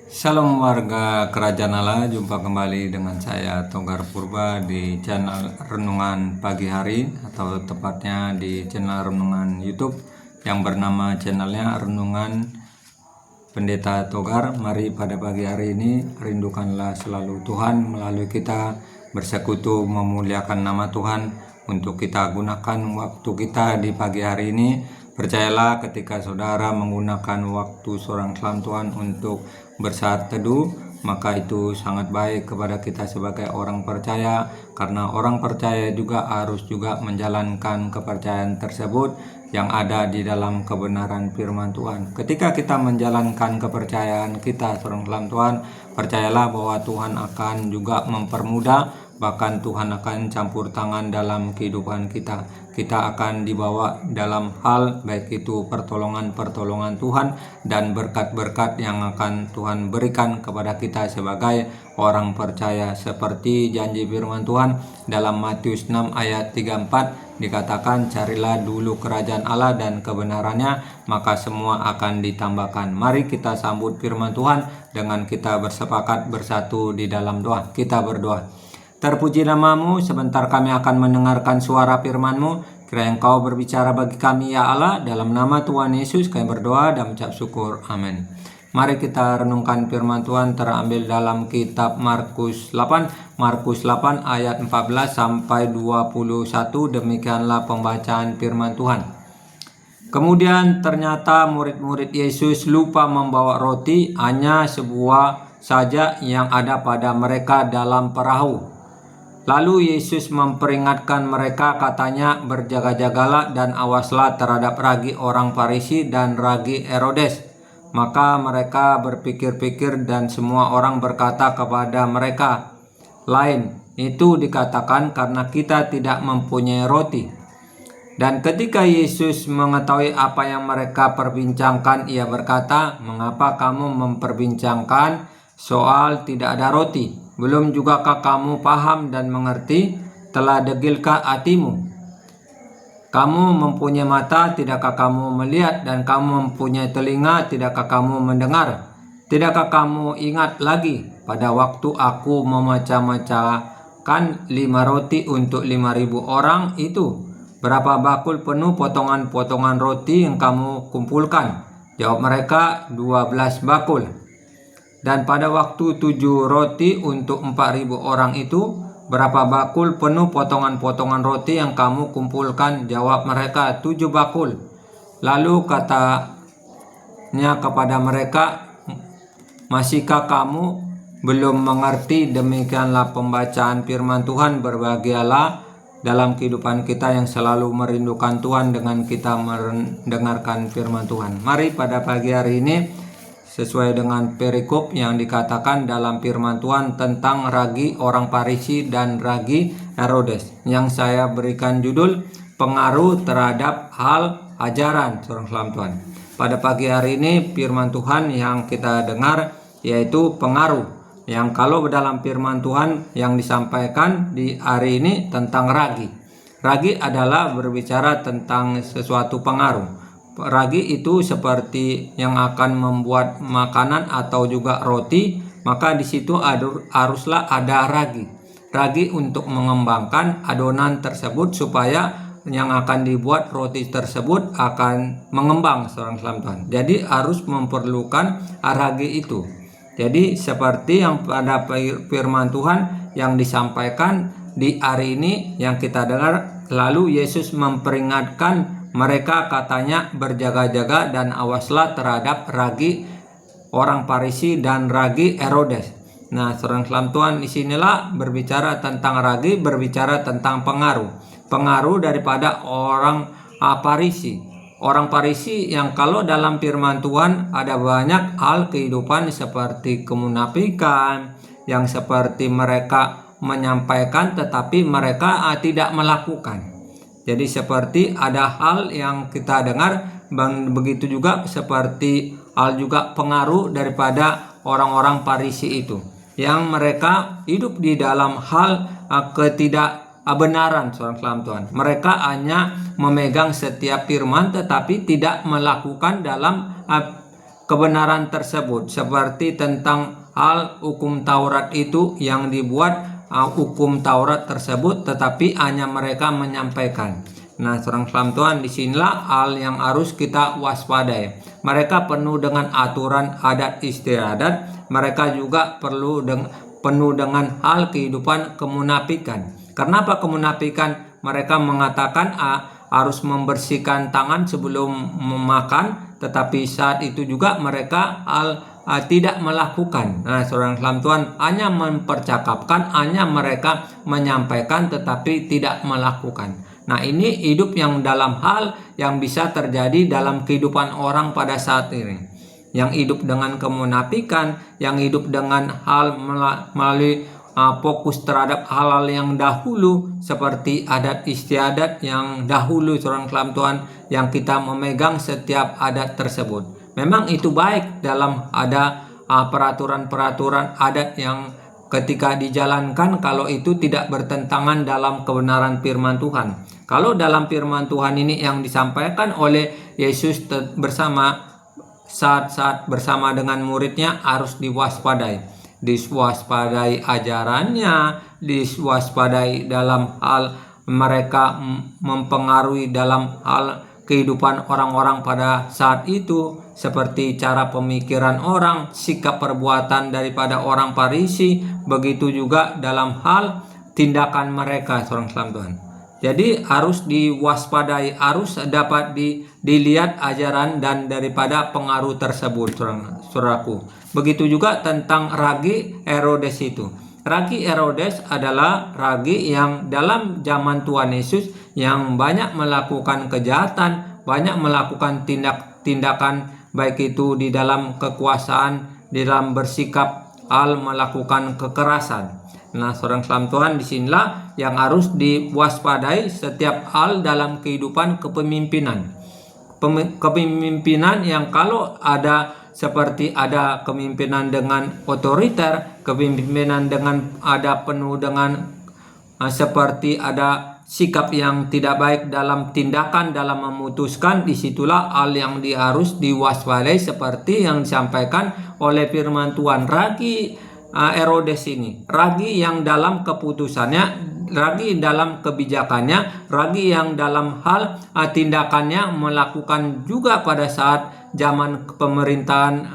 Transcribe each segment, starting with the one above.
Shalom warga Kerajaan Allah, jumpa kembali dengan saya Togar Purba di channel Renungan Pagi Hari, atau tepatnya di channel Renungan YouTube yang bernama channelnya Renungan Pendeta Togar. Mari pada pagi hari ini rindukanlah selalu Tuhan melalui kita bersekutu memuliakan nama Tuhan untuk kita gunakan waktu kita di pagi hari ini. Percayalah ketika saudara menggunakan waktu seorang kelam Tuhan untuk bersaat teduh, maka itu sangat baik kepada kita sebagai orang percaya, karena orang percaya juga harus juga menjalankan kepercayaan tersebut yang ada di dalam kebenaran firman Tuhan. Ketika kita menjalankan kepercayaan kita seorang kelam Tuhan, percayalah bahwa Tuhan akan juga mempermudah, bahkan Tuhan akan campur tangan dalam kehidupan kita. Kita akan dibawa dalam hal baik itu pertolongan-pertolongan Tuhan dan berkat-berkat yang akan Tuhan berikan kepada kita sebagai orang percaya, seperti janji firman Tuhan dalam Matius 6 ayat 34 dikatakan, carilah dulu kerajaan Allah dan kebenarannya, maka semua akan ditambahkan. Mari kita sambut firman Tuhan dengan kita bersepakat bersatu di dalam doa. Kita berdoa. Terpuji namamu, sebentar kami akan mendengarkan suara firman-Mu. Kiranya Engkau berbicara bagi kami ya Allah. Dalam nama Tuhan Yesus kami berdoa dan mengucap syukur. Amin. Mari kita renungkan firman Tuhan terambil dalam kitab Markus 8 ayat 14 sampai 21. Demikianlah pembacaan firman Tuhan. Kemudian ternyata murid-murid Yesus lupa membawa roti, hanya sebuah saja yang ada pada mereka dalam perahu. Lalu Yesus memperingatkan mereka, katanya, berjaga-jagalah dan awaslah terhadap ragi orang Farisi dan ragi Herodes. Maka mereka berpikir-pikir dan semua orang berkata kepada mereka, lain itu dikatakan karena kita tidak mempunyai roti. Dan ketika Yesus mengetahui apa yang mereka perbincangkan, ia berkata, mengapa kamu memperbincangkan soal tidak ada roti? Belum jugakah kamu paham dan mengerti? Telah degilkah hatimu? Kamu mempunyai mata, tidakkah kamu melihat? Dan kamu mempunyai telinga, tidakkah kamu mendengar? Tidakkah kamu ingat lagi pada waktu aku memecah-mecahkan 5 roti untuk 5.000 orang itu? Berapa bakul penuh potongan-potongan roti yang kamu kumpulkan? Jawab mereka, 12 bakul. Dan pada waktu 7 roti untuk 4.000 orang itu, berapa bakul penuh potongan-potongan roti yang kamu kumpulkan? Jawab mereka, 7 bakul. Lalu katanya kepada mereka, masihkah kamu belum mengerti? Demikianlah pembacaan firman Tuhan. Berbahagialah dalam kehidupan kita yang selalu merindukan Tuhan dengan kita mendengarkan firman Tuhan. Mari pada pagi hari ini, sesuai dengan perikop yang dikatakan dalam firman Tuhan tentang ragi orang Farisi dan ragi Herodes, yang saya berikan judul pengaruh terhadap hal ajaran seorang kelam Tuhan. Pada pagi hari ini firman Tuhan yang kita dengar yaitu pengaruh, yang kalau dalam firman Tuhan yang disampaikan di hari ini tentang ragi. Ragi adalah berbicara tentang sesuatu pengaruh. Ragi itu seperti yang akan membuat makanan atau juga roti, maka di situ haruslah ada ragi. Ragi untuk mengembangkan adonan tersebut supaya yang akan dibuat roti tersebut akan mengembang seorang kelam Tuhan. Jadi harus memerlukan ragi itu. Jadi seperti yang pada firman Tuhan yang disampaikan di hari ini yang kita dengar, lalu Yesus memperingatkan mereka, katanya, berjaga-jaga dan awaslah terhadap ragi orang Farisi dan ragi Herodes. Nah, seorang kelam Tuhan, disinilah berbicara tentang ragi, berbicara tentang pengaruh. Pengaruh daripada orang Farisi. Orang Farisi yang kalau dalam firman Tuhan ada banyak hal kehidupan seperti kemunafikan, yang seperti mereka menyampaikan tetapi mereka tidak melakukan. Jadi seperti ada hal yang kita dengar, begitu juga seperti hal juga pengaruh daripada orang-orang Farisi itu, yang mereka hidup di dalam hal ketidakbenaran seorang kelam Tuhan. Mereka hanya memegang setiap firman tetapi tidak melakukan dalam kebenaran tersebut, seperti tentang hal hukum Taurat itu yang dibuat hukum Taurat tersebut, tetapi hanya mereka menyampaikan. Nah, seorang salam Tuhan, disinilah hal yang harus kita waspadai. Mereka penuh dengan aturan adat istiadat, mereka juga penuh dengan hal kehidupan kemunafikan. Kenapa kemunafikan? Mereka mengatakan harus membersihkan tangan sebelum memakan, tetapi saat itu juga mereka tidak melakukan. Nah, seorang salam Tuhan, hanya mempercakapkan, hanya mereka menyampaikan tetapi tidak melakukan. Nah, ini hidup yang dalam hal yang bisa terjadi dalam kehidupan orang pada saat ini. Yang hidup dengan kemunafikan, yang hidup dengan hal melalui fokus terhadap hal-hal yang dahulu, seperti adat istiadat yang dahulu, seorang salam Tuhan, yang kita memegang setiap adat tersebut. Memang itu baik dalam ada peraturan-peraturan adat yang ketika dijalankan, kalau itu tidak bertentangan dalam kebenaran firman Tuhan. Kalau dalam firman Tuhan ini yang disampaikan oleh Yesus saat bersama dengan muridnya harus diwaspadai. Diwaspadai ajarannya, diwaspadai dalam hal mereka mempengaruhi dalam hal kehidupan orang-orang pada saat itu, seperti cara pemikiran orang, sikap perbuatan daripada orang Farisi, begitu juga dalam hal tindakan mereka, seorang salam Tuhan. Jadi harus diwaspadai, harus dapat dilihat ajaran dan daripada pengaruh tersebut, saudaraku. Begitu juga tentang ragi Herodes itu. Ragi Herodes adalah ragi yang dalam zaman Tuhan Yesus yang banyak melakukan kejahatan, banyak melakukan tindakan baik itu di dalam kekuasaan, di dalam bersikap, hal melakukan kekerasan. Nah, seorang salam Tuhan, disinilah yang harus diwaspadai setiap hal dalam kehidupan kepemimpinan. Kepemimpinan yang kalau ada seperti ada kepemimpinan dengan otoriter, kepemimpinan dengan ada penuh dengan seperti ada sikap yang tidak baik dalam tindakan, dalam memutuskan, disitulah hal yang harus diwaspadai seperti yang disampaikan oleh firman Tuhan. Ragi Herodes ini, ragi yang dalam keputusannya, ragi dalam kebijakannya, ragi yang dalam hal tindakannya melakukan juga pada saat zaman pemerintahan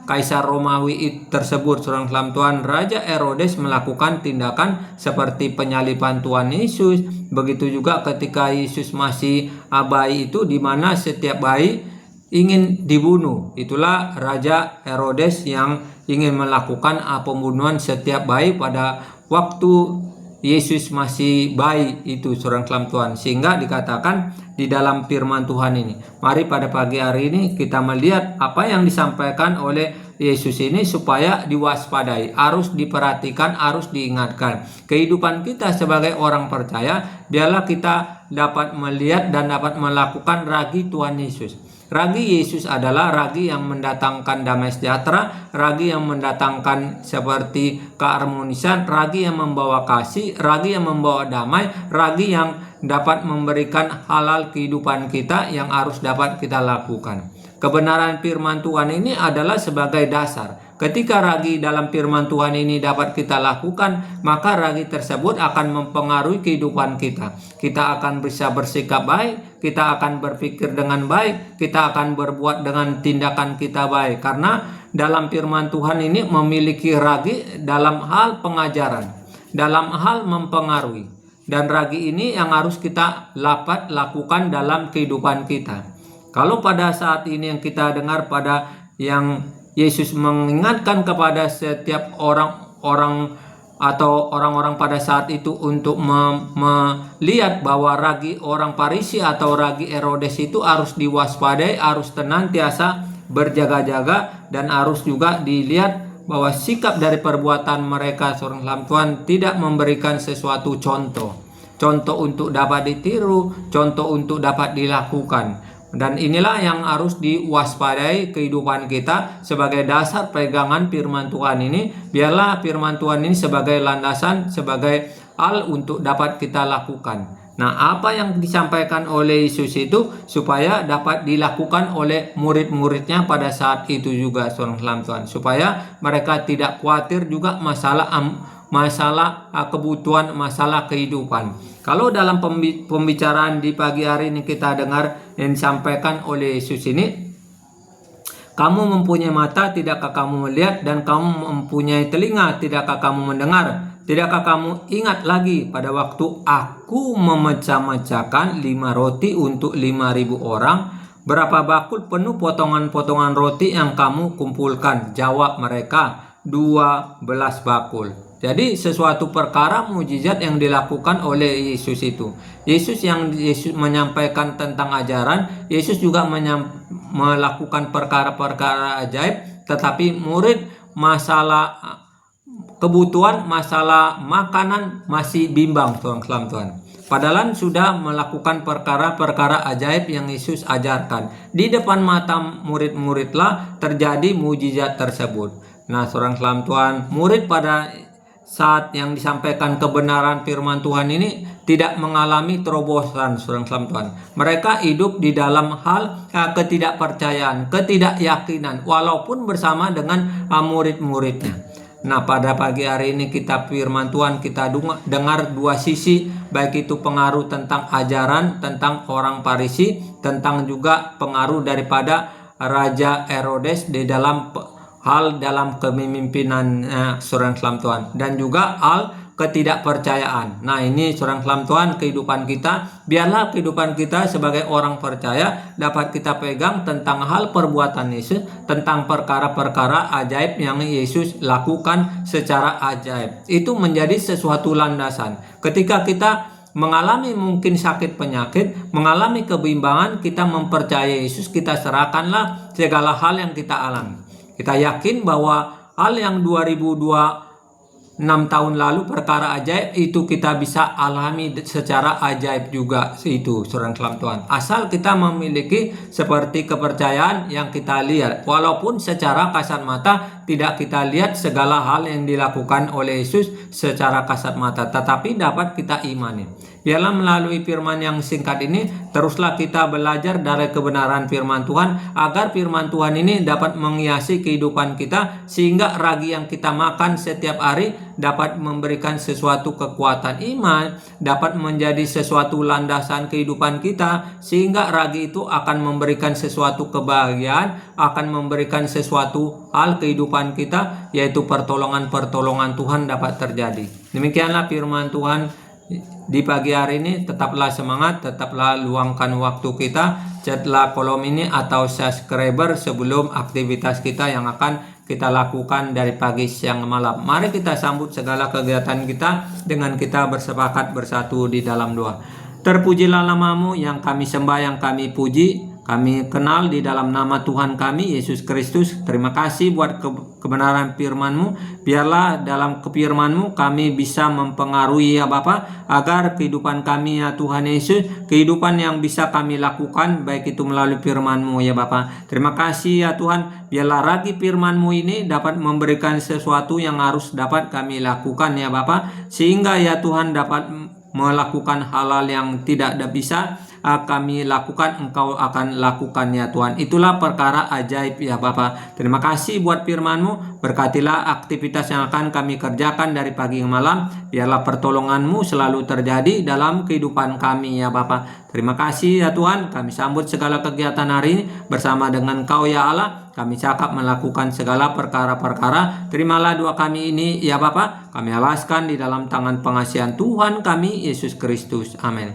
Kaisar Romawi tersebut, seorang salam Tuhan. Raja Herodes melakukan tindakan seperti penyaliban Tuhan Yesus. Begitu juga ketika Yesus masih bayi itu, di mana setiap bayi ingin dibunuh. Itulah Raja Herodes yang ingin melakukan pembunuhan setiap bayi pada waktu Yesus masih bayi itu, seorang salam Tuhan. Sehingga dikatakan di dalam firman Tuhan ini, mari pada pagi hari ini kita melihat apa yang disampaikan oleh Yesus ini supaya diwaspadai, harus diperhatikan, harus diingatkan. Kehidupan kita sebagai orang percaya, biarlah kita dapat melihat dan dapat melakukan ragi Tuhan Yesus. Ragi Yesus adalah ragi yang mendatangkan damai sejahtera, ragi yang mendatangkan seperti keharmonisan, ragi yang membawa kasih, ragi yang membawa damai, ragi yang dapat memberikan halal kehidupan kita yang harus dapat kita lakukan. Kebenaran firman Tuhan ini adalah sebagai dasar. Ketika ragi dalam firman Tuhan ini dapat kita lakukan, maka ragi tersebut akan mempengaruhi kehidupan kita. Kita akan bisa bersikap baik, kita akan berpikir dengan baik, kita akan berbuat dengan tindakan kita baik. Karena dalam firman Tuhan ini memiliki ragi dalam hal pengajaran, dalam hal mempengaruhi. Dan ragi ini yang harus kita dapat lakukan dalam kehidupan kita. Kalau pada saat ini yang kita dengar pada yang Yesus mengingatkan kepada setiap orang-orang atau orang-orang pada saat itu untuk melihat bahwa ragi orang Farisi atau ragi Herodes itu harus diwaspadai, harus senantiasa berjaga-jaga, dan harus juga dilihat bahwa sikap dari perbuatan mereka, seorang salam Tuhan, tidak memberikan sesuatu contoh untuk dapat ditiru, contoh untuk dapat dilakukan. Dan inilah yang harus diwaspadai kehidupan kita sebagai dasar pegangan firman Tuhan ini. Biarlah firman Tuhan ini sebagai landasan, sebagai hal untuk dapat kita lakukan. Nah, apa yang disampaikan oleh Yesus itu supaya dapat dilakukan oleh murid-muridnya pada saat itu juga, saudara Tuhan, supaya mereka tidak khawatir juga masalah kebutuhan, masalah kehidupan. Kalau dalam pembicaraan di pagi hari ini kita dengar yang disampaikan oleh Yesus ini, kamu mempunyai mata, tidakkah kamu melihat? Dan kamu mempunyai telinga, tidakkah kamu mendengar? Tidakkah kamu ingat lagi pada waktu aku memecah-mecahkan 5 roti untuk 5.000 orang? Berapa bakul penuh potongan-potongan roti yang kamu kumpulkan? Jawab mereka, 12 bakul. Jadi sesuatu perkara mujizat yang dilakukan oleh Yesus itu. Yesus menyampaikan tentang ajaran, Yesus juga melakukan perkara-perkara ajaib, tetapi murid masalah kebutuhan, masalah makanan masih bimbang, Tuhan. Padahal sudah melakukan perkara-perkara ajaib yang Yesus ajarkan. Di depan mata murid-muridlah terjadi mujizat tersebut. Nah, Tuhan, murid pada saat yang disampaikan kebenaran firman Tuhan ini tidak mengalami terobosan, Tuhan. Mereka hidup di dalam hal ketidakpercayaan, ketidakyakinan, walaupun bersama dengan murid-muridnya. Nah, pada pagi hari ini kita firman Tuhan, kita dengar dua sisi, baik itu pengaruh tentang ajaran, tentang orang Farisi, tentang juga pengaruh daripada Raja Herodes di dalam dalam kepemimpinan seorang Tuhan, dan juga hal ketidakpercayaan. Nah, ini seorang Tuhan, kehidupan kita, biarlah kehidupan kita sebagai orang percaya dapat kita pegang tentang hal perbuatan Yesus, tentang perkara-perkara ajaib yang Yesus lakukan secara ajaib. Itu menjadi sesuatu landasan. Ketika kita mengalami mungkin sakit penyakit, mengalami kebimbangan, kita mempercayai Yesus, kita serahkanlah segala hal yang kita alami. Kita yakin bahwa hal yang 2026 tahun lalu perkara ajaib itu kita bisa alami secara ajaib juga itu, seorang Tuhan. Asal kita memiliki seperti kepercayaan yang kita lihat, walaupun secara kasat mata tidak kita lihat segala hal yang dilakukan oleh Yesus secara kasat mata, tetapi dapat kita imani. Biarlah melalui firman yang singkat ini teruslah kita belajar dari kebenaran firman Tuhan, agar firman Tuhan ini dapat menghiasi kehidupan kita, sehingga ragi yang kita makan setiap hari dapat memberikan sesuatu kekuatan iman, dapat menjadi sesuatu landasan kehidupan kita, sehingga ragi itu akan memberikan sesuatu kebahagiaan, akan memberikan sesuatu hal kehidupan kita, yaitu pertolongan-pertolongan Tuhan dapat terjadi. Demikianlah firman Tuhan di pagi hari ini. Tetaplah semangat, tetaplah luangkan waktu kita, chatlah kolom ini atau subscriber sebelum aktivitas kita yang akan kita lakukan dari pagi, siang, malam. Mari kita sambut segala kegiatan kita dengan kita bersepakat bersatu di dalam doa. Terpujilah namamu yang kami sembah, yang kami puji, kami kenal di dalam nama Tuhan kami Yesus Kristus. Terima kasih buat kebenaran firman-Mu. Biarlah dalam firman-Mu kami bisa mempengaruhi ya Bapa, agar kehidupan kami ya Tuhan Yesus, kehidupan yang bisa kami lakukan baik itu melalui firman-Mu ya Bapa. Terima kasih ya Tuhan. Biarlah ragi firman-Mu ini dapat memberikan sesuatu yang harus dapat kami lakukan ya Bapa, sehingga ya Tuhan dapat melakukan hal-hal yang tidak bisa kami lakukan, Engkau akan lakukan ya Tuhan. Itulah perkara ajaib ya Bapa. Terima kasih buat firman-Mu. Berkatilah aktivitas yang akan kami kerjakan dari pagi ke malam. Biarlah pertolongan-Mu selalu terjadi dalam kehidupan kami ya Bapa. Terima kasih ya Tuhan. Kami sambut segala kegiatan hari ini bersama dengan Engkau ya Allah. Kami cakap melakukan segala perkara-perkara. Terimalah doa kami ini ya Bapa. Kami alaskan di dalam tangan pengasihan Tuhan kami Yesus Kristus. Amin.